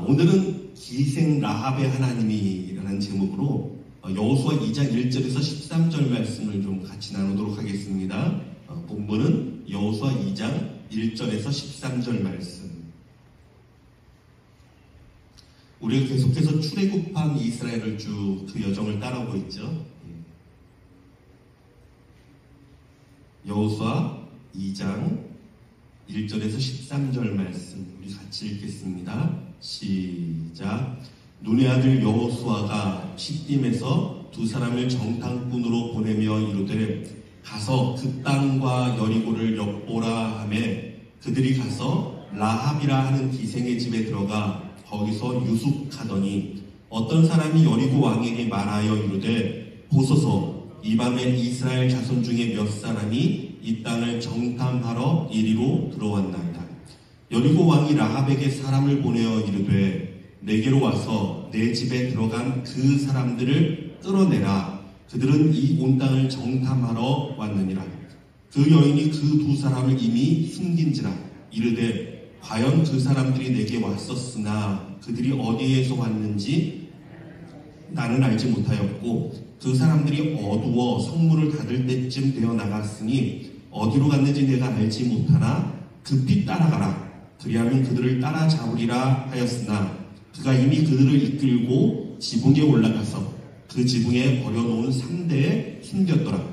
오늘은 기생 라합의 하나님이라는 제목으로 여호수아 2장 1절에서 13절 말씀을 좀 같이 나누도록 하겠습니다. 본문은 여호수아 2장 1절에서 13절 말씀. 우리가 계속해서 출애굽한 이스라엘을 쭉 그 여정을 따라오고 있죠. 여호수아 2장 1절에서 13절 말씀 우리 같이 읽겠습니다. 시작. 눈의 아들 여호수아가 십딤에서 두 사람을 정탐꾼으로 보내며 이르되 가서 그 땅과 여리고를 엿보라 하매 그들이 가서 라합이라 하는 기생의 집에 들어가 거기서 유숙하더니 어떤 사람이 여리고 왕에게 말하여 이르되 보소서 이 밤에 이스라엘 자손 중에 몇 사람이 이 땅을 정탐하러 이리로 들어왔나이다. 여리고 왕이 라합에게 사람을 보내어 이르되 내게로 와서 내 집에 들어간 그 사람들을 끌어내라. 그들은 이 온 땅을 정탐하러 왔느니라. 그 여인이 그 두 사람을 이미 숨긴지라. 이르되 과연 그 사람들이 내게 왔었으나 그들이 어디에서 왔는지 나는 알지 못하였고 그 사람들이 어두워 성문을 닫을 때쯤 되어 나갔으니 어디로 갔는지 내가 알지 못하나 급히 따라가라. 그리하면 그들을 따라잡으리라 하였으나 그가 이미 그들을 이끌고 지붕에 올라가서 그 지붕에 버려놓은 상대에 숨겼더라.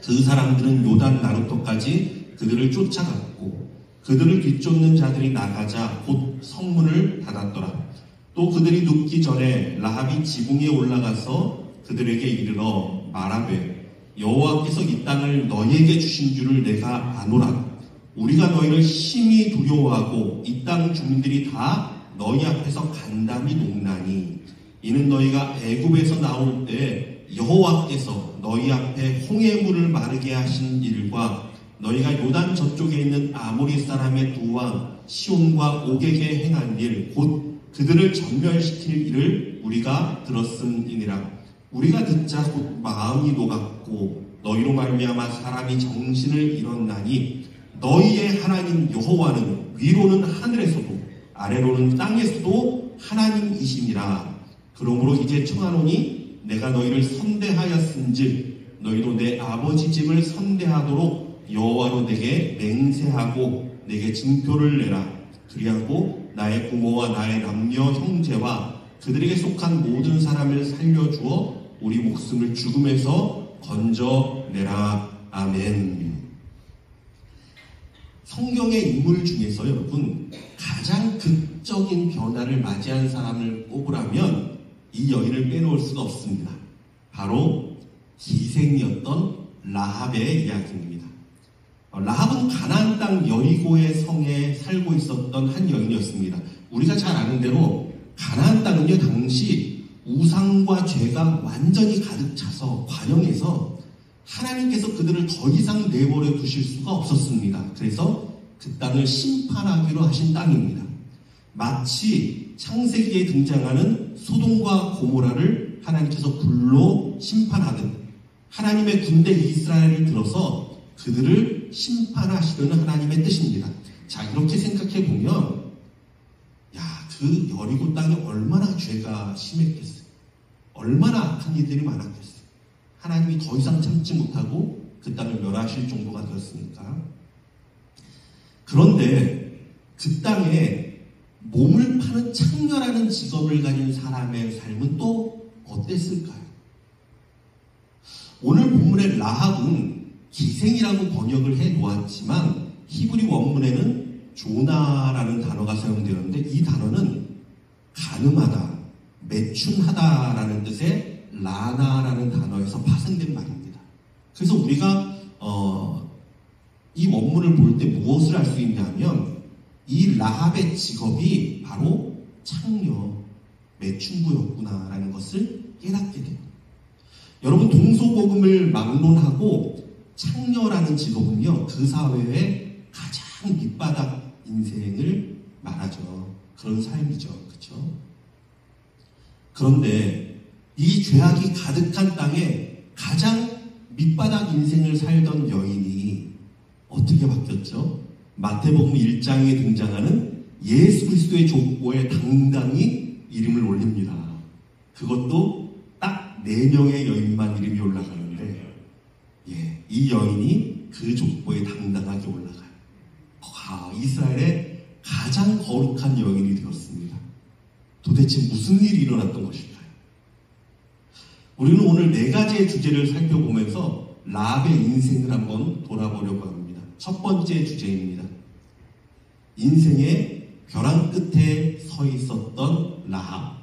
그 사람들은 요단 나루터까지 그들을 쫓아갔고 그들을 뒤쫓는 자들이 나가자 곧 성문을 닫았더라. 또 그들이 눕기 전에 라합이 지붕에 올라가서 그들에게 이르러 말하되 여호와께서 이 땅을 너희에게 주신 줄을 내가 아노라. 우리가 너희를 심히 두려워하고 이 땅 주민들이 다 너희 앞에서 간담이 녹나니 이는 너희가 애굽에서 나올 때 여호와께서 너희 앞에 홍해물을 마르게 하신 일과 너희가 요단 저쪽에 있는 아모리 사람의 두 왕 시온과 옥에게 행한 일 곧 그들을 전멸시킬 일을 우리가 들었음이니라. 우리가 듣자 곧 마음이 녹았고 너희로 말미암아 사람이 정신을 잃었나니 너희의 하나님 여호와는 위로는 하늘에서도 아래로는 땅에서도 하나님이시니라. 그러므로 이제 청하노니 내가 너희를 선대하였은즉 너희도 내 아버지 집을 선대하도록 여호와로 내게 맹세하고 내게 징표를 내라. 그리하고 나의 부모와 나의 남녀 형제와 그들에게 속한 모든 사람을 살려주어 우리 목숨을 죽음에서 건져내라. 아멘. 성경의 인물 중에서 여러분 가장 극적인 변화를 맞이한 사람을 꼽으라면 이 여인을 빼놓을 수가 없습니다. 바로 기생이었던 라합의 이야기입니다. 라합은 가나안 땅 여리고의 성에 살고 있었던 한 여인이었습니다. 우리가 잘 아는 대로 가나안 땅은요 당시 우상과 죄가 완전히 가득 차서 관영해서 하나님께서 그들을 더 이상 내버려 두실 수가 없었습니다. 그래서 그 땅을 심판하기로 하신 땅입니다. 마치 창세기에 등장하는 소돔과 고모라를 하나님께서 불로 심판하듯 하나님의 군대 이스라엘이 들어서 그들을 심판하시려는 하나님의 뜻입니다. 자, 이렇게 생각해 보면 그 여리고 땅에 얼마나 죄가 심했겠어요. 얼마나 악한 일들이 많았겠어요. 하나님이 더 이상 참지 못하고 그 땅을 멸하실 정도가 되었으니까. 그런데 그 땅에 몸을 파는 창녀라는 직업을 가진 사람의 삶은 또 어땠을까요? 오늘 본문의 라합은 기생이라고 번역을 해 놓았지만 히브리 원문에는 조나라는 단어가 사용되었는데 이 단어는 가늠하다, 매춘하다라는 뜻의 라나라는 단어에서 파생된 말입니다. 그래서 우리가 이 원문을 볼 때 무엇을 알 수 있냐면 이 라합의 직업이 바로 창녀, 매춘부였구나라는 것을 깨닫게 됩니다. 여러분 동서고금을 막론하고 창녀라는 직업은요 그 사회의 가장 밑바닥 인생을 말하죠. 그런 삶이죠. 그렇죠? 그런데 이 죄악이 가득한 땅에 가장 밑바닥 인생을 살던 여인이 어떻게 바뀌었죠? 마태복음 1장에 등장하는 예수 그리스도의 족보에 당당히 이름을 올립니다. 그것도 딱 4명의 여인만 이름이 올라가는데, 이 여인이 그 족보에 당당하게 올라가요. 이스라엘의 가장 거룩한 여인이 되었습니다. 도대체 무슨 일이 일어났던 것일까요? 우리는 오늘 4가지의 주제를 살펴보면서 라합의 인생을 한번 돌아보려고 합니다. 첫 번째 주제입니다. 인생의 벼랑 끝에 서 있었던 라합.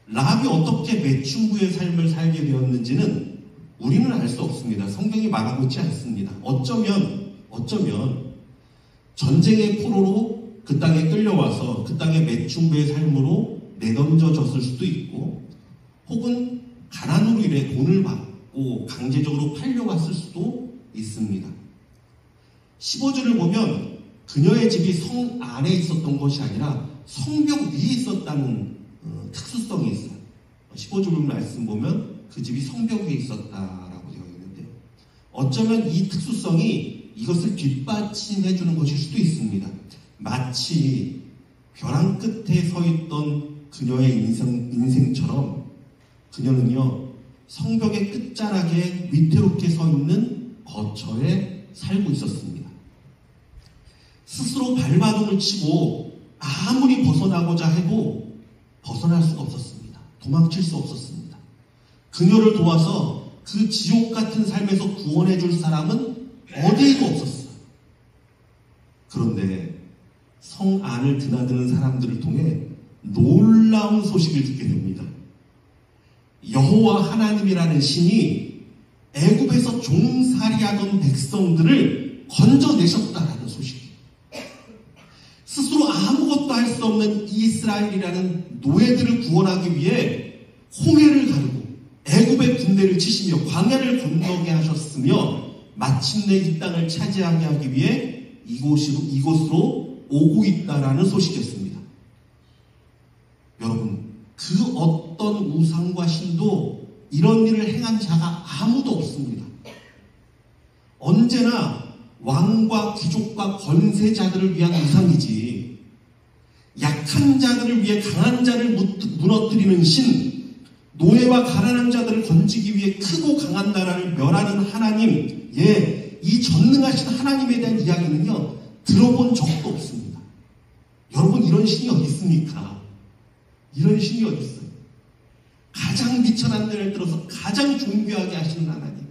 라합이 어떻게 매춘부의 삶을 살게 되었는지는 우리는 알 수 없습니다. 성경이 말하고 있지 않습니다. 어쩌면 전쟁의 포로로 그 땅에 끌려와서 그 땅의 매춘부의 삶으로 내던져졌을 수도 있고, 혹은 가난으로 인해 돈을 받고 강제적으로 팔려갔을 수도 있습니다. 15절을 보면 그녀의 집이 성 안에 있었던 것이 아니라 성벽 위에 있었다는 특수성이 있어요. 15절 말씀 보면 그 집이 성벽 위에 있었다라고 되어 있는데, 어쩌면 이 특수성이 이것을 뒷받침해 주는 것일 수도 있습니다. 마치 벼랑 끝에 서 있던 그녀의 인생처럼 그녀는요, 성벽의 끝자락에 위태롭게 서 있는 거처에 살고 있었습니다. 스스로 발버둥을 치고 아무리 벗어나고자 해도 벗어날 수가 없었습니다. 도망칠 수 없었습니다. 그녀를 도와서 그 지옥 같은 삶에서 구원해 줄 사람은 어디에도 없었어요. 그런데 성 안을 드나드는 사람들을 통해 놀라운 소식을 듣게 됩니다. 여호와 하나님이라는 신이 애굽에서 종살이하던 백성들을 건져내셨다라는 소식이에요. 스스로 아무것도 할 수 없는 이스라엘이라는 노예들을 구원하기 위해 홍해를 가르고 애굽의 군대를 치시며 광야를 건너게 하셨으며, 마침내 이 땅을 차지하게 하기 위해 이곳으로 오고 있다라는 소식이었습니다. 여러분, 그 어떤 우상과 신도 이런 일을 행한 자가 아무도 없습니다. 언제나 왕과 귀족과 권세자들을 위한 우상이지, 약한 자들을 위해 강한 자를 무너뜨리는 신, 노예와 가난한 자들을 건지기 위해 크고 강한 나라를 멸하는 하나님, 이 전능하신 하나님에 대한 이야기는요, 들어본 적도 없습니다. 여러분, 이런 신이 어디 있습니까? 이런 신이 어디 있어요? 가장 미천한 데를 들어서 가장 존귀하게 하시는 하나님,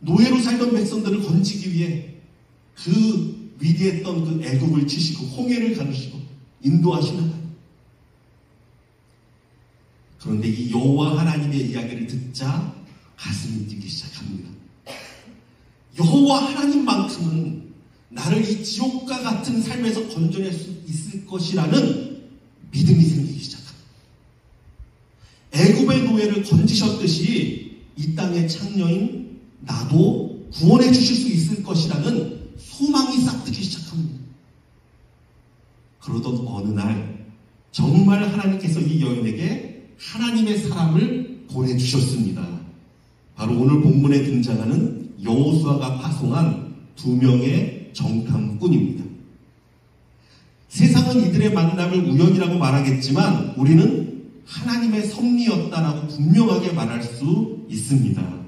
노예로 살던 백성들을 건지기 위해 그 위대했던 그 애굽을 치시고 홍해를 가르시고 인도하시는 하나님. 그런데 이 여호와 하나님의 이야기를 듣자 가슴이 뛰기 시작합니다. 여호와 하나님만큼은 나를 이 지옥과 같은 삶에서 건져낼 수 있을 것이라는 믿음이 생기기 시작합니다. 애굽의 노예를 건지셨듯이 이 땅의 창녀인 나도 구원해 주실 수 있을 것이라는 소망이 싹트기 시작합니다. 그러던 어느 날 정말 하나님께서 이 여인에게 하나님의 사람을 보내주셨습니다. 바로 오늘 본문에 등장하는 여호수아가 파송한 2명의 정탐꾼입니다. 세상은 이들의 만남을 우연이라고 말하겠지만 우리는 하나님의 섭리였다라고 분명하게 말할 수 있습니다.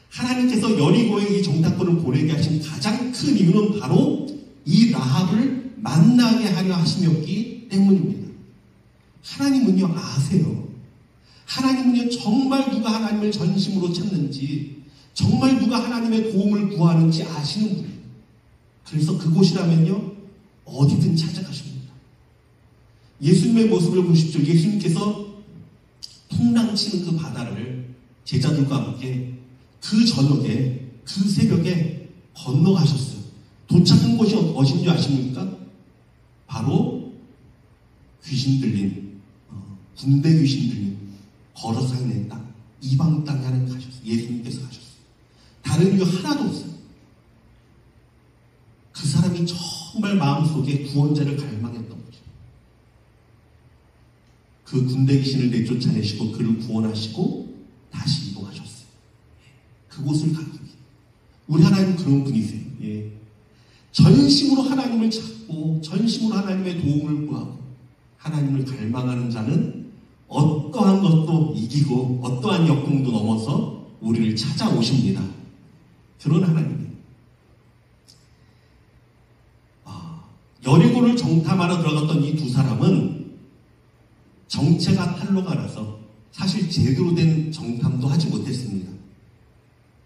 하나님께서 여리고에 이 정탐꾼을 보내게 하신 가장 큰 이유는 바로 이 라합을 만나게 하려 하심이었기 때문입니다. 하나님은요, 아세요. 하나님은요, 정말 누가 하나님을 전심으로 찾는지, 정말 누가 하나님의 도움을 구하는지 아시는 분이에요. 그래서 그곳이라면요, 어디든 찾아가십니다. 예수님의 모습을 보십시오. 예수님께서 풍랑치는 그 바다를 제자들과 함께 그 저녁에, 그 새벽에 건너가셨어요. 도착한 곳이 어딘지 아십니까? 바로 귀신 들린, 군대 귀신 들린 걸어서 있는 땅, 이방 땅에 하나님 가셨어요. 예수님께서 가셨어요. 다른 이유 하나도 없어요. 그 사람이 정말 마음속에 구원자를 갈망했던 거죠. 그 군대 귀신을 내쫓아내시고 그를 구원하시고 다시 이동하셨어요. 그곳을 가기 위해. 우리 하나님 그런 분이세요. 예. 전심으로 하나님을 찾고 전심으로 하나님의 도움을 구하고 하나님을 갈망하는 자는 어떠한 것도 이기고 어떠한 역경도 넘어서 우리를 찾아오십니다. 그런 하나님이에요. 여리고를 정탐하러 들어갔던 이 두 사람은 정체가 탄로가 나서 사실 제대로 된 정탐도 하지 못했습니다.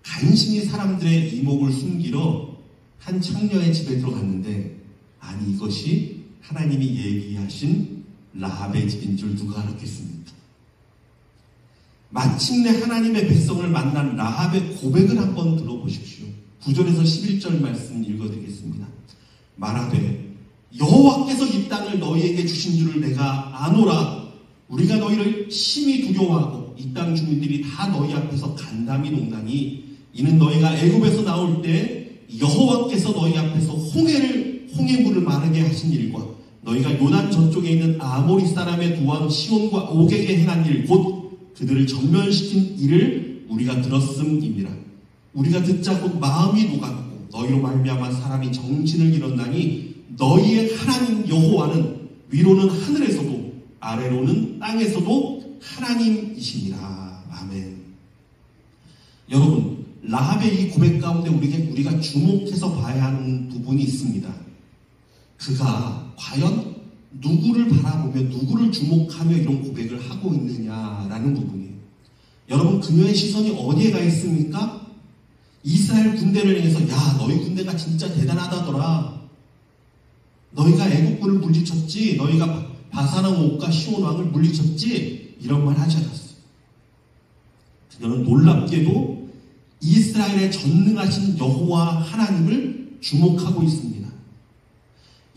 간신히 사람들의 이목을 숨기러 한 창녀의 집에 들어갔는데 아니 이것이 하나님이 예비하신 라합의 집인 줄 누가 알았겠습니까? 마침내 하나님의 백성을 만난 라합의 고백을 한번 들어보십시오. 9절에서 11절 말씀 읽어드리겠습니다. 말하되 여호와께서 이 땅을 너희에게 주신 줄을 내가 아노라. 우리가 너희를 심히 두려워하고 이 땅 주민들이 다 너희 앞에서 간담이 농다니 이는 너희가 애굽에서 나올 때 여호와께서 너희 앞에서 홍해물을 마르게 하신 일과 너희가 요단 저쪽에 있는 아모리 사람의 두 왕 시온과 옥에게 행한 일 곧 그들을 전멸시킨 일을 우리가 들었음이니라. 우리가 듣자 곧 마음이 녹았고 너희로 말미암아 사람이 정신을 잃었나니 너희의 하나님 여호와는 위로는 하늘에서도 아래로는 땅에서도 하나님이시니라. 아멘. 여러분, 라합의 이 고백 가운데 우리가 주목해서 봐야 하는 부분이 있습니다. 그가 과연 누구를 바라보며 누구를 주목하며 이런 고백을 하고 있느냐라는 부분이에요. 여러분, 그녀의 시선이 어디에 가 있습니까? 이스라엘 군대를 향해서 야 너희 군대가 진짜 대단하다더라. 너희가 애국군을 물리쳤지. 너희가 바산왕 옥과 시온 왕을 물리쳤지. 이런 말 하지 않았어요. 그녀는 놀랍게도 이스라엘의 전능하신 여호와 하나님을 주목하고 있습니다.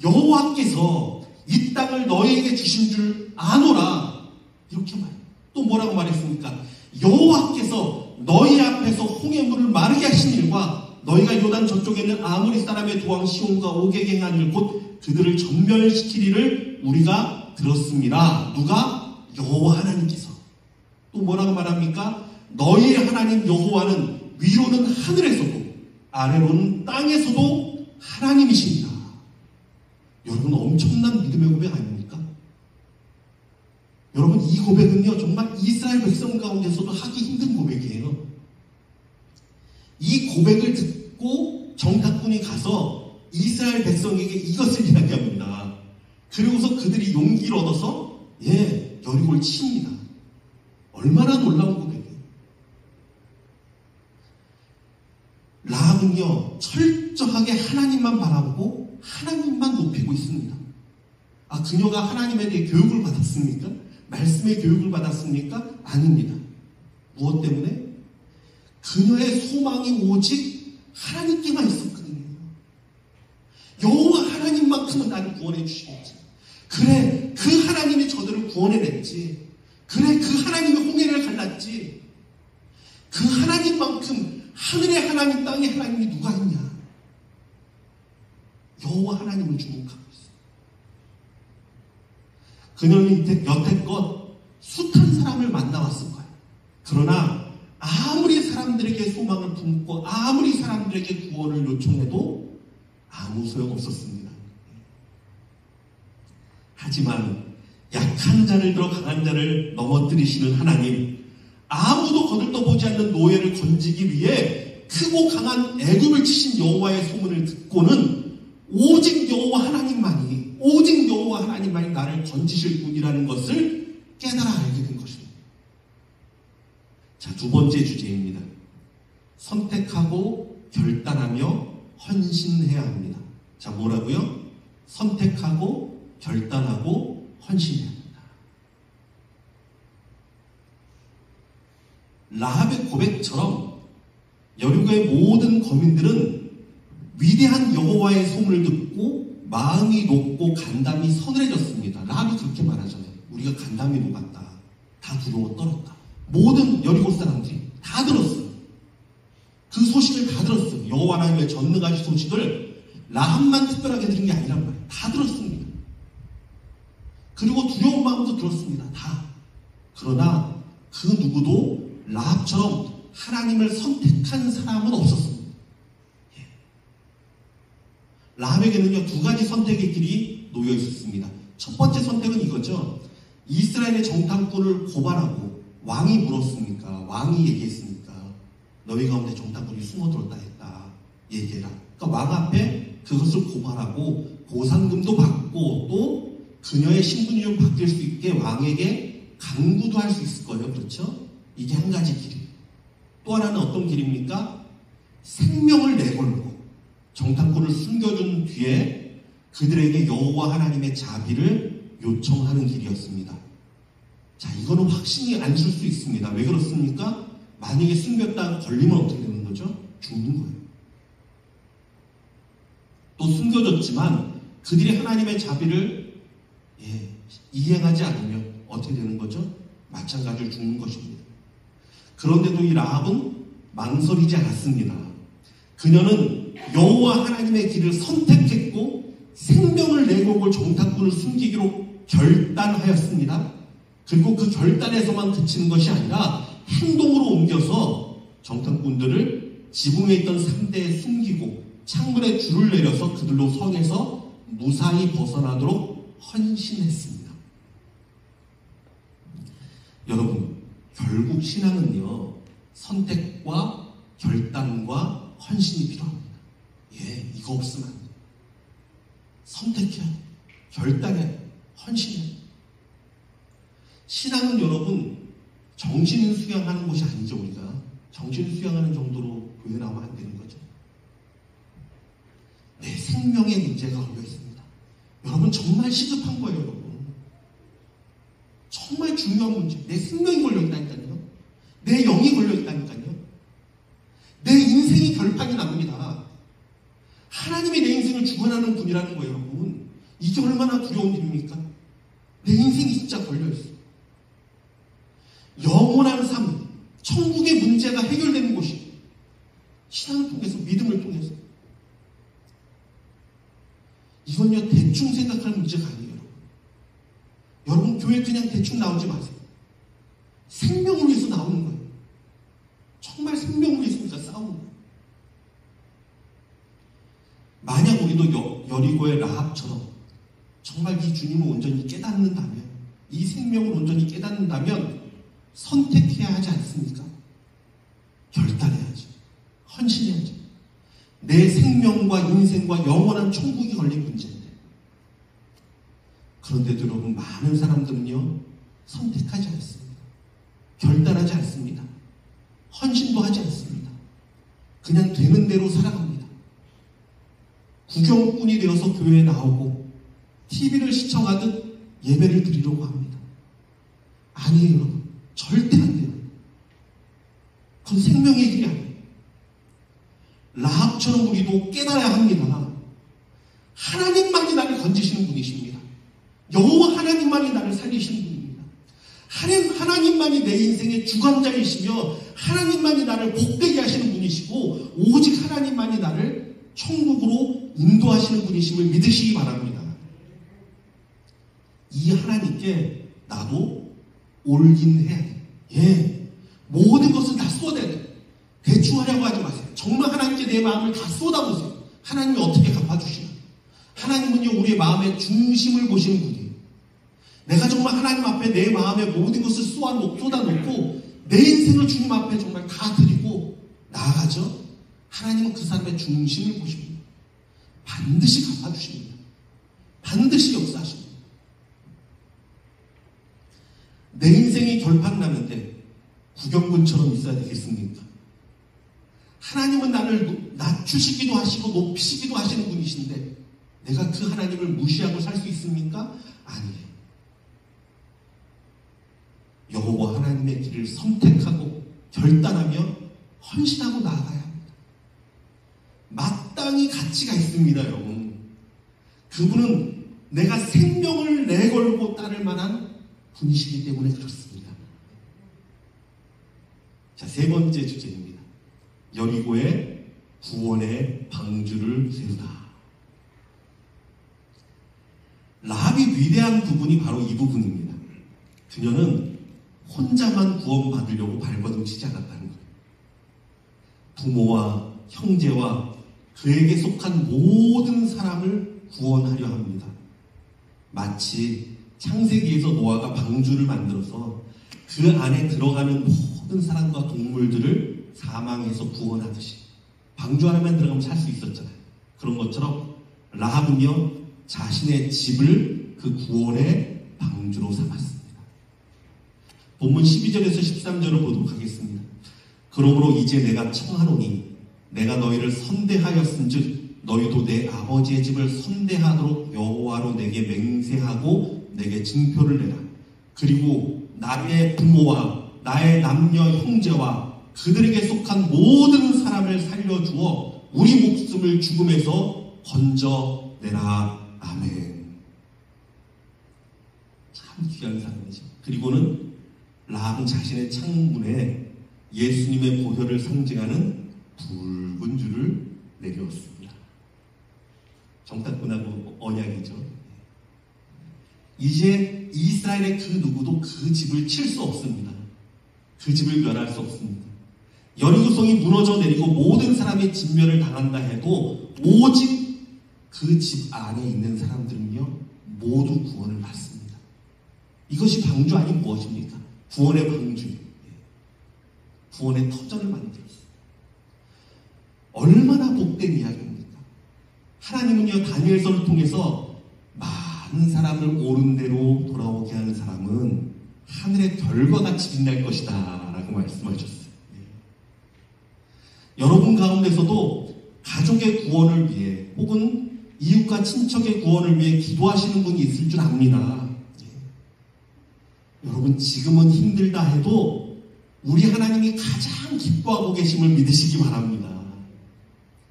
여호와께서 이 땅을 너희에게 주신 줄 아노라. 이렇게 말해요. 또 뭐라고 말했습니까? 여호와께서 너희 앞에서 홍해물을 마르게 하신 일과 너희가 요단 저쪽에 있는 아모리 사람의 두 왕 시온과 옥에게 행한 일 곧 그들을 전멸시킬 일을 우리가 들었습니다. 누가? 여호와 하나님께서. 또 뭐라고 말합니까? 너희의 하나님 여호와는 위로는 하늘에서도 아래로는 땅에서도 하나님이십니다. 여러분, 엄청난 믿음의 고백 아닙니까? 여러분, 이 고백은요 정말 이스라엘 백성 가운데서도 하기 힘든 고백이에요. 이 고백을 듣고 정탐꾼이 가서 이스라엘 백성에게 이것을 이야기합니다. 그리고서 그들이 용기를 얻어서 여리고를 칩니다. 얼마나 놀라운 고백이에요. 라합은요 철저하게 하나님만 바라보고 하나님만 높이고 있습니다. 그녀가 하나님에 대해 교육을 받았습니까? 말씀의 교육을 받았습니까? 아닙니다. 무엇 때문에? 그녀의 소망이 오직 하나님께만 있었거든요. 여호와 하나님만큼은 나를 구원해 주시겠지. 그래, 그 하나님이 저들을 구원해냈지. 그래, 그 하나님이 홍해를 갈랐지. 그 하나님만큼 하늘의 하나님, 땅의 하나님이 누가 있냐? 여호와 하나님을 주목하고 있어요. 그녀는 여태껏 숱한 사람을 만나왔을 거예요. 그러나 아무리 사람들에게 소망을 품고 아무리 사람들에게 구원을 요청해도 아무 소용없었습니다. 하지만 약한 자를 들어 강한 자를 넘어뜨리시는 하나님, 아무도 거들떠보지 않는 노예를 건지기 위해 크고 강한 애굽을 치신 여호와의 소문을 듣고는 오직 여호와 하나님만이 나를 건지실 분이라는 것을 깨달아 알게 된 것입니다. 자, 두 번째 주제입니다. 선택하고 결단하며 헌신해야 합니다. 자, 뭐라고요? 선택하고 결단하고 헌신해야 합니다. 라합의 고백처럼 여리고의 모든 거민들은 위대한 여호와의 소문을 듣고 마음이 녹고 간담이 서늘해졌습니다. 라합이 그렇게 말하잖아요. 우리가 간담이 녹았다. 다 두려워 떨었다. 모든 여리고 사람들이 다 들었어요. 그 소식을 다 들었어요. 여호와 하나님의 전능하신 소식을 라합만 특별하게 들은 게 아니란 말이에요. 다 들었습니다. 그리고 두려운 마음도 들었습니다. 다. 그러나 그 누구도 라합처럼 하나님을 선택한 사람은 없었습니다. 라합에게는요, 두 가지 선택의 길이 놓여 있었습니다. 첫 번째 선택은 이거죠. 이스라엘의 정탐꾼을 고발하고 왕이 물었습니까? 왕이 얘기했습니까? 너희 가운데 정탐꾼이 숨어들었다 했다. 얘기해라. 그러니까 왕 앞에 그것을 고발하고 보상금도 받고 또 그녀의 신분이 좀 바뀔 수 있게 왕에게 강구도 할 수 있을 거예요. 그렇죠? 이게 한 가지 길이에요. 또 하나는 어떤 길입니까? 생명을 내걸고 정탐꾼을 숨겨준 뒤에 그들에게 여호와 하나님의 자비를 요청하는 길이었습니다. 자, 이거는 확신이 안 설 수 있습니다. 왜 그렇습니까? 만약에 숨겼다가 걸리면 어떻게 되는 거죠? 죽는 거예요. 또 숨겨졌지만 그들이 하나님의 자비를 이행하지 않으면 어떻게 되는 거죠? 마찬가지로 죽는 것입니다. 그런데도 이 라합은 망설이지 않았습니다. 그녀는 여호와 하나님의 길을 선택했고 생명을 내걸고 정탐꾼을 숨기기로 결단하였습니다. 그리고 그 결단에서만 그치는 것이 아니라 행동으로 옮겨서 정탐꾼들을 지붕에 있던 상대에 숨기고 창문에 줄을 내려서 그들로 성에서 무사히 벗어나도록 헌신했습니다. 여러분, 결국 신앙은요, 선택과 결단과 헌신이 필요합니다. 이거 없으면 안 돼요. 선택해야 돼요. 결단해야 돼요. 헌신해야 돼요. 신앙은 여러분, 정신 수양하는 것이 아니죠. 우리가 정신 수양하는 정도로 교회 나오면 안 되는 거죠. 내 생명의 문제가 걸려 있습니다. 여러분, 정말 시급한 거예요. 여러분, 정말 중요한 문제. 내 생명이 걸려 있다니까요. 내 영이 걸려 있다니까요. 내 인생이 결판이 납니다. 하나님이 내 인생을 주관하는 분이라는 거예요. 여러분, 이게 얼마나 두려운 일입니까? 내 인생이 진짜 걸려 있어요. 영원한 삶, 천국의 문제가 해결되는 곳이 신앙을 통해서, 믿음을 통해서. 이건요, 대충 생각할 문제가 아니에요. 여러분, 교회 그냥 대충 나오지 마세요. 생명을 위해서 나오는 거예요. 정말 생명을 위해서 우리가 싸우는 거예요. 만약 우리도 여리고의 라합처럼 정말 이 주님을 온전히 깨닫는다면, 이 생명을 온전히 깨닫는다면 선택해야 하지 않습니까? 결단해야지. 헌신해야지. 내 생명과 인생과 영원한 천국이 걸린 문제인데. 그런데도 여러분, 많은 사람들은요, 선택하지 않습니다. 결단하지 않습니다. 헌신도 하지 않습니다. 그냥 되는 대로 살아갑니다. 구경꾼이 되어서 교회에 나오고 TV를 시청하듯 예배를 드리려고 합니다. 아니에요, 여러분. 절대 안 돼요. 그건 생명의 길이 아니에요. 라합처럼 우리도 깨달아야 합니다. 하나님만이 나를 건지시는 분이십니다. 여호와 하나님만이 나를 살리시는 분입니다. 하나님만이 내 인생의 주관자이시며 하나님만이 나를 복되게 하시는 분이시고 오직 하나님만이 나를 천국으로 인도하시는 분이심을 믿으시기 바랍니다. 이 하나님께 나도 올인해야 돼. 모든 것을 다 쏟아야 돼. 대충 하려고 하지 마세요. 정말 하나님께 내 마음을 다 쏟아보세요. 하나님이 어떻게 갚아주시나. 하나님은요, 우리의 마음의 중심을 보시는 분이에요. 내가 정말 하나님 앞에 내 마음의 모든 것을 쏟아놓고 내 인생을 주님 앞에 정말 다 드리고 나아가죠. 하나님은 그 사람의 중심을 보십니다. 반드시 갚아주십니다. 반드시 역사하십니다. 내 인생이 결판나는데 구경꾼처럼 있어야 되겠습니까? 하나님은 나를 낮추시기도 하시고 높이시기도 하시는 분이신데 내가 그 하나님을 무시하고 살 수 있습니까? 아니에요. 여호와 하나님의 길을 선택하고 결단하며 헌신하고 나아가야 합니다. 마땅히 가치가 있습니다, 여러분. 그분은 내가 생명을 내걸고 따를 만한 분이시기 때문에 그렇습니다. 자, 세 번째 주제입니다. 여리고의 구원의 방주를 세우다. 라합이 위대한 부분이 바로 이 부분입니다. 그녀는 혼자만 구원받으려고 발버둥치지 않았다는 거예요. 부모와 형제와 그에게 속한 모든 사람을 구원하려 합니다. 마치 창세기에서 노아가 방주를 만들어서 그 안에 들어가는 모든 사람과 동물들을 사망에서 구원하듯이, 방주 안에만 들어가면 살 수 있었잖아요. 그런 것처럼 라합은요, 자신의 집을 그 구원의 방주로 삼았습니다. 본문 12절에서 13절을 보도록 하겠습니다. 그러므로 이제 내가 청하노니 내가 너희를 선대하였은즉 너희도 내 아버지의 집을 선대하도록 여호와로 내게 맹세하고 내게 증표를 내라. 그리고 나의 부모와 나의 남녀 형제와 그들에게 속한 모든 사람을 살려주어 우리 목숨을 죽음에서 건져내라. 아멘. 참 귀한 사람이죠. 그리고는 라합은 자신의 창문에 예수님의 보혈을 상징하는 붉은 줄을 내려왔습니다. 정탐꾼하고 언약이죠. 이제 이스라엘의 그 누구도 그 집을 칠 수 없습니다. 그 집을 멸할 수 없습니다. 여리고성이 무너져 내리고 모든 사람이 진멸을 당한다 해도 오직 그 집 안에 있는 사람들은요, 모두 구원을 받습니다. 이것이 방주 아닌 무엇입니까? 구원의 방주, 구원의 터전을 만들었어요. 얼마나 복된 이야기입니까? 하나님은요, 다니엘서를 통해서 많은 사람을 옳은 대로 돌아오게 하는 사람은 하늘의 별과 같이 빛날 것이다 라고 말씀하셨어요. 여러분 가운데서도 가족의 구원을 위해 혹은 이웃과 친척의 구원을 위해 기도하시는 분이 있을 줄 압니다. 여러분, 지금은 힘들다 해도 우리 하나님이 가장 기뻐하고 계심을 믿으시기 바랍니다.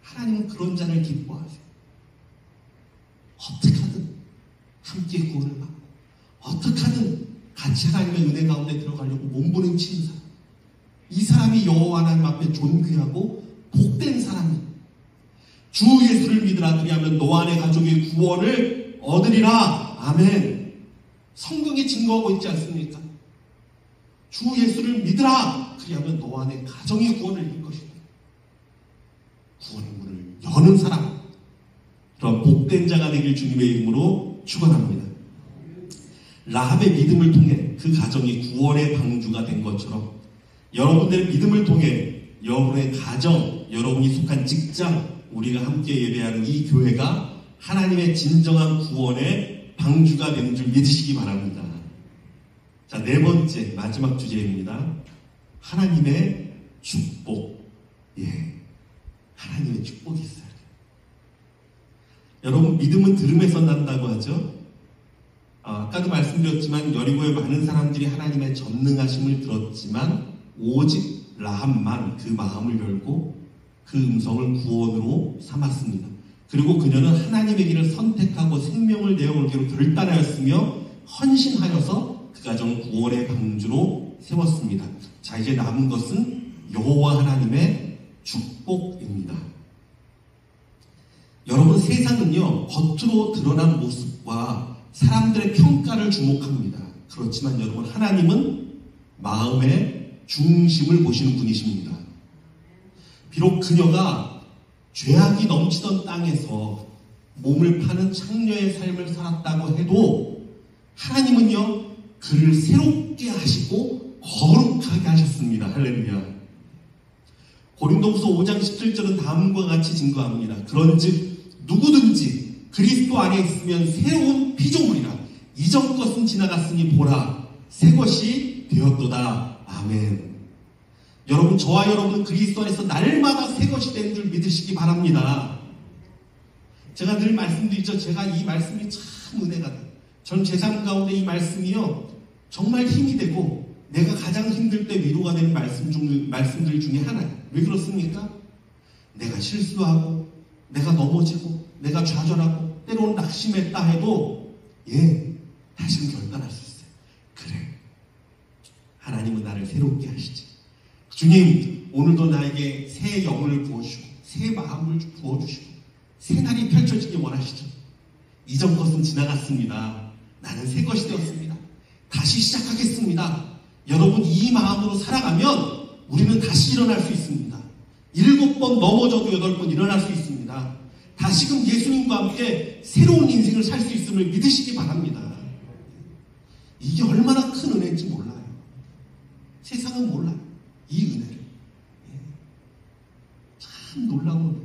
하나님은 그런 자를 기뻐하세요. 어떻게 하든 함께 구원을 받고 어떻게 하든 같이 하나님의 은혜 가운데 들어가려고 몸부림치는 사람, 이 사람이 여호와 하나님 앞에 존귀하고 복된 사람입니다. 주 예수를 믿으라. 그리하면 너 안의 가족의 구원을 얻으리라. 아멘. 성경이 증거하고 있지 않습니까? 주 예수를 믿으라. 그리하면 너 안의 가정이 구원을 얻을 것이다. 구원의 문을 여는 사람, 그런 복된 자가 되길 주님의 이름으로 축원합니다. 라합의 믿음을 통해 그 가정이 구원의 방주가 된 것처럼 여러분들의 믿음을 통해 여러분의 가정, 여러분이 속한 직장, 우리가 함께 예배하는 이 교회가 하나님의 진정한 구원의 방주가 되는 줄 믿으시기 바랍니다. 자, 네 번째 마지막 주제입니다. 하나님의 축복. 하나님의 축복이 있어요. 여러분, 믿음은 들음에서 난다고 하죠. 아까도 말씀드렸지만 여리고의 많은 사람들이 하나님의 전능하심을 들었지만 오직 라합만 그 마음을 열고 그 음성을 구원으로 삼았습니다. 그리고 그녀는 하나님의 길을 선택하고 생명을 내어올기로 결단하였으며 헌신하여서 그 가정을 구원의 방주로 세웠습니다. 자, 이제 남은 것은 여호와 하나님의 축복입니다. 여러분, 세상은요, 겉으로 드러난 모습과 사람들의 평가를 주목합니다. 그렇지만 여러분, 하나님은 마음의 중심을 보시는 분이십니다. 비록 그녀가 죄악이 넘치던 땅에서 몸을 파는 창녀의 삶을 살았다고 해도 하나님은요, 그를 새롭게 하시고 거룩하게 하셨습니다. 할렐루야. 고린도후서 5장 17절은 다음과 같이 증거합니다. 그런즉 누구든지 그리스도 안에 있으면 새로운 피조물이라. 이전 것은 지나갔으니 보라, 새 것이 되었도다. 아멘. 여러분, 저와 여러분은 그리스도 안에서 날마다 새 것이 되는 줄 믿으시기 바랍니다. 제가 늘 말씀드리죠. 제가 이 말씀이 참 은혜가 돼요. 전 제 삶 가운데 이 말씀이요, 정말 힘이 되고 내가 가장 힘들 때 위로가 되는 말씀들 중에 하나예요. 왜 그렇습니까? 내가 실수하고 내가 넘어지고 내가 좌절하고 때로는 낙심했다 해도 다시는 결단할 수 있어요. 그래, 하나님은 나를 새롭게 하시지. 주님, 오늘도 나에게 새 영혼을 부어주시고 새 마음을 부어주시고 새 날이 펼쳐지기 원하시죠. 이전 것은 지나갔습니다. 나는 새 것이 되었습니다. 다시 시작하겠습니다. 여러분, 이 마음으로 살아가면 우리는 다시 일어날 수 있습니다. 7번 넘어져도 8번 일어날 수 있습니다. 아닙니다. 다시금 예수님과 함께 새로운 인생을 살 수 있음을 믿으시기 바랍니다. 이게 얼마나 큰 은혜인지 몰라요. 세상은 몰라요. 이 은혜를. 참 놀라운 은혜.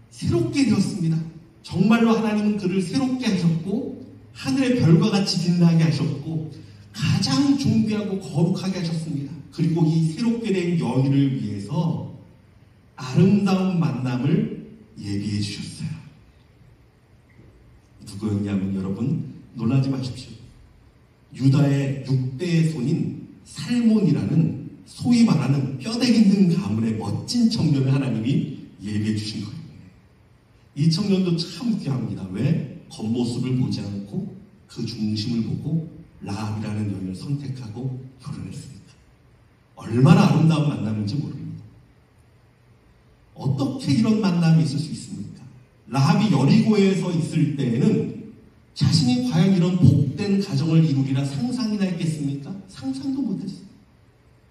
새롭게 되었습니다. 정말로 하나님은 그를 새롭게 하셨고 하늘의 별과 같이 빛나게 하셨고 가장 존귀하고 거룩하게 하셨습니다. 그리고 이 새롭게 된 여인을 위해서 아름다운 만남을 예비해 주셨어요. 누구였냐면 여러분 놀라지 마십시오. 유다의 6대의 손인 살몬이라는 소위 말하는 뼈대기 있는 가문의 멋진 청년을 하나님이 예비해 주신 거예요. 이 청년도 참 귀합니다. 왜? 겉모습을 보지 않고 그 중심을 보고 라합이라는 여인을 선택하고 결혼했습니다. 얼마나 아름다운 만남인지 모릅니다. 어떻게 이런 만남이 있을 수 있습니까? 라합이 여리고에서 있을 때에는 자신이 과연 이런 복된 가정을 이루리라 상상이나 했겠습니까? 상상도 못했어요.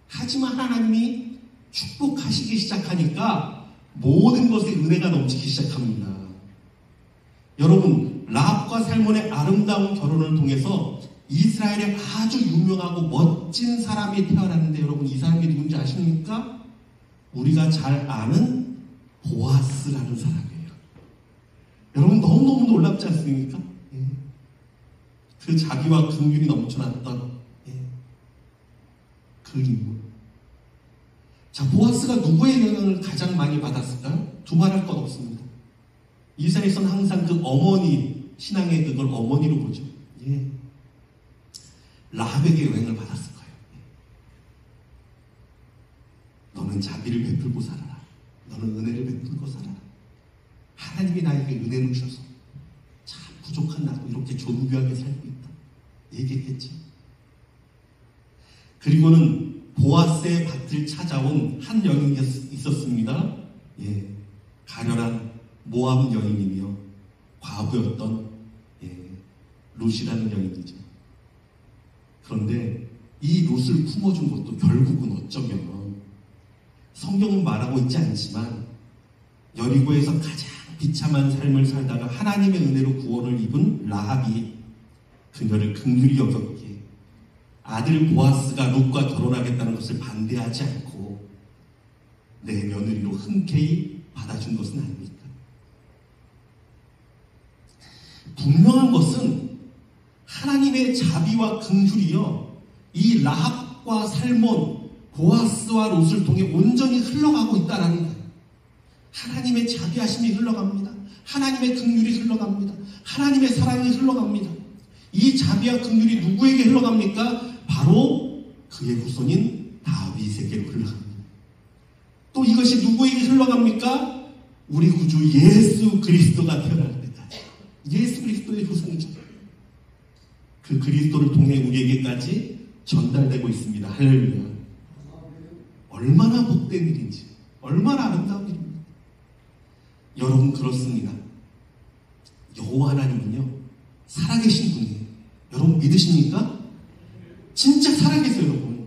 하지만 하나님이 축복하시기 시작하니까 모든 것에 은혜가 넘치기 시작합니다. 여러분, 라합과 살몬의 아름다운 결혼을 통해서 이스라엘의 아주 유명하고 멋진 사람이 태어났는데 여러분 이 사람이 누군지 아십니까? 우리가 잘 아는 보아스라는 사람이에요. 여러분 너무너무 놀랍지 않습니까? 그 자비와 긍휼이 넘쳐났던 그 인물. 자, 보아스가 누구의 영향을 가장 많이 받았을까요? 두말할 것 없습니다. 이스라엘에서는 항상 그 어머니, 신앙의 그걸 어머니로 보죠. 라합에게 영향을 받았을 거예요. 너는 자비를 베풀고 살아라. 너는 은혜를 베풀고 살아라. 하나님이 나에게 은혜를 주셔서 참 부족한 나도 이렇게 존귀하게 살고 있다. 얘기했겠지. 그리고는 보아스의 밭을 찾아온 한 여인이 있었습니다. 가련한 모압 여인이며 과부였던 룻이라는 여인이죠. 그런데 이 룻을 품어준 것도 결국은 어쩌면 성경은 말하고 있지 않지만 여리고에서 가장 비참한 삶을 살다가 하나님의 은혜로 구원을 입은 라합이 그녀를 긍휼히 여겼기에 아들 보아스가 룻과 결혼하겠다는 것을 반대하지 않고 내 며느리로 흔쾌히 받아준 것은 아닙니까? 분명한 것은 하나님의 자비와 긍휼이요 이 라합과 살몬, 보아스와 롯을 통해 온전히 흘러가고 있다는 거예요. 하나님의 자비하심이 흘러갑니다. 하나님의 긍휼이 흘러갑니다. 하나님의 사랑이 흘러갑니다. 이 자비와 긍휼이 누구에게 흘러갑니까? 바로 그의 후손인 다윗에게로 흘러갑니다. 또 이것이 누구에게 흘러갑니까? 우리 구주 예수 그리스도가 태어날 때까지. 예수 그리스도의 후손이죠. 그 그리스도를 통해 우리에게까지 전달되고 있습니다. 할렐루야. 얼마나 복된 일인지, 얼마나 아름다운 일입니다. 여러분 그렇습니다. 여호와 하나님은요 살아계신 분이에요. 여러분 믿으십니까? 진짜 살아계세요. 여러분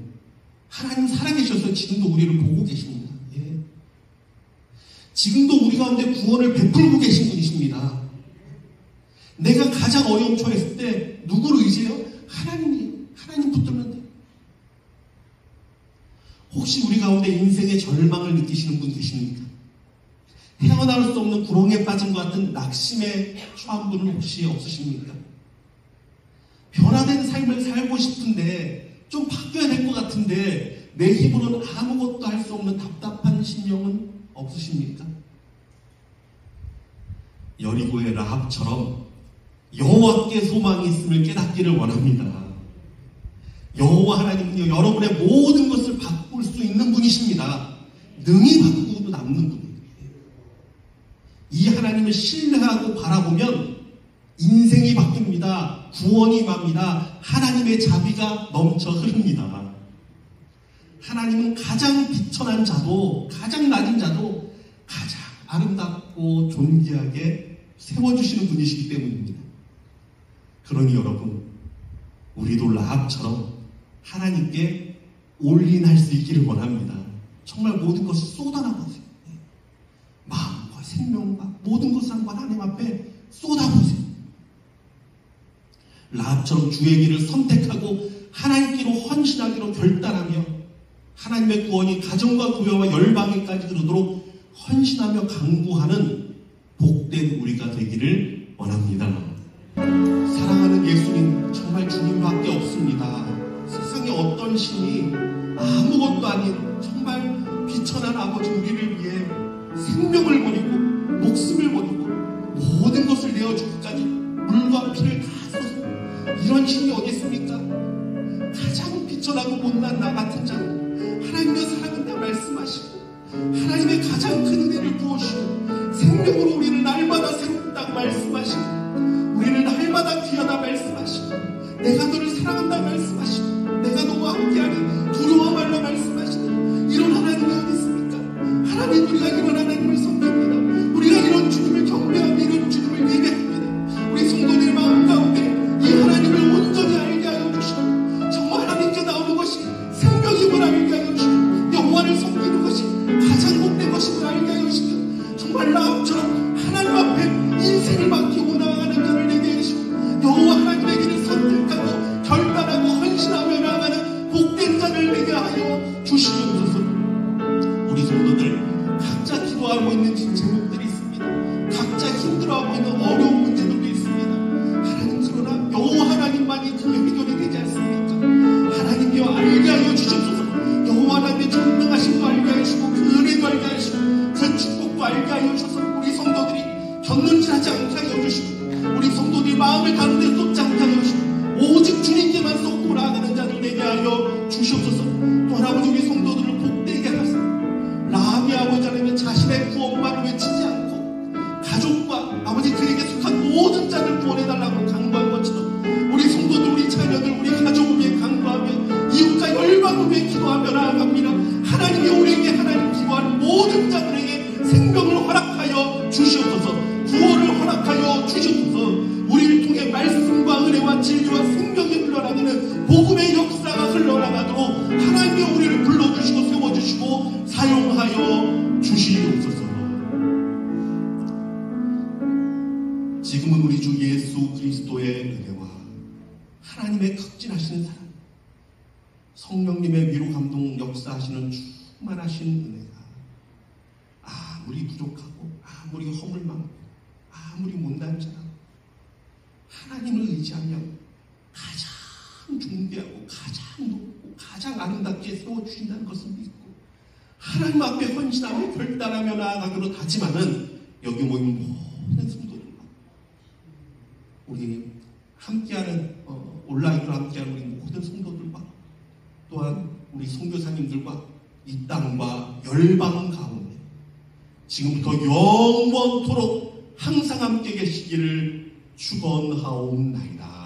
하나님 살아계셔서 지금도 우리를 보고 계십니다. 지금도 우리 가운데 구원을 베풀고 계신 분이십니다. 내가 가장 어려움 처했을 때 누구를 의지해요? 하나님이에요. 하나님 붙들면 돼요. 혹시 우리 가운데 인생의 절망을 느끼시는 분 계십니까? 헤어나올 수 없는 구렁에 빠진 것 같은 낙심에 처한 분은 혹시 없으십니까? 변화된 삶을 살고 싶은데 좀 바뀌어야 될 것 같은데 내 힘으로는 아무것도 할 수 없는 답답한 심령은 없으십니까? 여리고의 라합처럼 여호와께 소망이 있음을 깨닫기를 원합니다. 여호와 하나님은요 여러분의 모든 것을 바꿀 수 있는 분이십니다. 능히 바꾸고도 남는 분이에요. 이 하나님을 신뢰하고 바라보면 인생이 바뀝니다. 구원이 임합니다. 하나님의 자비가 넘쳐 흐릅니다. 하나님은 가장 비천한 자도 가장 낮은 자도 가장 아름답고 존귀하게 세워주시는 분이시기 때문입니다. 그러니 여러분 우리도 라합처럼 생명과 모든 것을 한번 하나님 앞에 쏟아보세요. 라합처럼 주의 길을 선택하고 하나님께로 헌신하기로 결단하며 하나님의 구원이 가정과 교회와 열방에까지 이르도록 헌신하며 강구하는 복된 우리가 되기를 원합니다. 사랑하는 예수님, 정말 주님밖에 없습니다. 세상에 어떤 신이 아무것도 아닌 정말 비천한 아버지 우리를 위해 생명을 버리고 목숨을 버리고 모든 것을 내어주기까지 물과 피를 다 쏟아서 이런 신이 어디 있습니까? 가장 비천하고 못난 나 같은 자는 하나님의 사랑한다 말씀하시고 하나님의 가장 큰 은혜를 부어주시고 생명으로 우리를 날마다 새롭다 말씀하시고 우리를 날마다 귀하다 말씀하시고 내가 너를 사랑한다 말씀하시고 내가 너와 함께하니 두려워 말라 말씀하시고 이런 하나님이 어디 있습니까? 하나님, 우리가 이런 하나님을 섬깁니다. 우리가 이런 주님을 경배하며 이런 주님을 예배합니다. 우리 성도들 마음 가운데 이 하나님을 온전히 알게 하여 주시고 정말 하나님께 나오는 것이 생명임을 알게 하여 주시고 여호와를 섬기는 것이 가장 복된 것임을 알게 하여 주시고 정말 라합처럼 하나님 앞에 인생을 맡기고 나아가는 자를 내게 해주시고 여호와 하나님의 길을 선택하고 결단하고 헌신하며 나아가는 복된 자를 내게 하여 주시옵소서. 우리 성도들 각자 기도하고 있는 제목들이 있습니다. 각자 힘들어하고 있는 어려운 문제들도 있습니다. 하나님, 그러나 여호와 하나님만이 그 해결이 되지 않습니까? 하나님이여 알게 하여 주시옵소서. 여호와 하나님의 전능하심도 알게 하시고 그 은혜도 알게 하시고 그 축복도 알게 하여 주셔서 우리 성도들이 곁눈질하지 않게 하여 주시고 우리 성도들이 마음을 다른 데 쏟지 않게 하여 주시고 오직 주님께만 쏟고 나아가는 자들 되게 하여 주시옵소서. 또 아버지, 우리 성도들을 복되게 하소서. 라합이 아버지 하나님 자신의 구원만을 외치지 않고 가족과 아버지 그에게 속한 모든 자를 구원해달라고 강구한 것처럼 우리 성도들, 우리 자녀들, 우리 가족을 위해 강구하며 이웃과 열방을 위해 기도하며 나아갑니다. 하나님이 우리에게 하나님 기도하는 모든 자들에게 생명을 허락하여 주시옵소서. 구원을 허락하여 주시옵소서. 우리를 통해 말씀과 은혜와 진리와 생명이 흘러나가는 복음의 역사가 흘러나가도록 하나님이 우리를 불러주시고 세워주시고 사용하여 주시옵소서. 지금은 우리 주 예수 그리스도의 은혜와 하나님의 극진하신 사랑, 성령님의 위로 감동 역사하시는 충만하신 은혜가 아무리 부족하고 아무리 허물 많고 아무리 못난 자라고 하나님을 의지하며 가장 존귀하고 가장 높고 가장 아름답게 세워주신다는 것을 믿고 하나님 앞에 헌신하며 결단하며 나아가기로 다짐하는 여기 모인 모든 성도들과 우리 함께하는 온라인으로 함께하는 우리 모든 성도들과 또한 우리 선교사님들과 이 땅과 열방 가운데 지금부터 영원토록 항상 함께 계시기를 축원하옵나이다.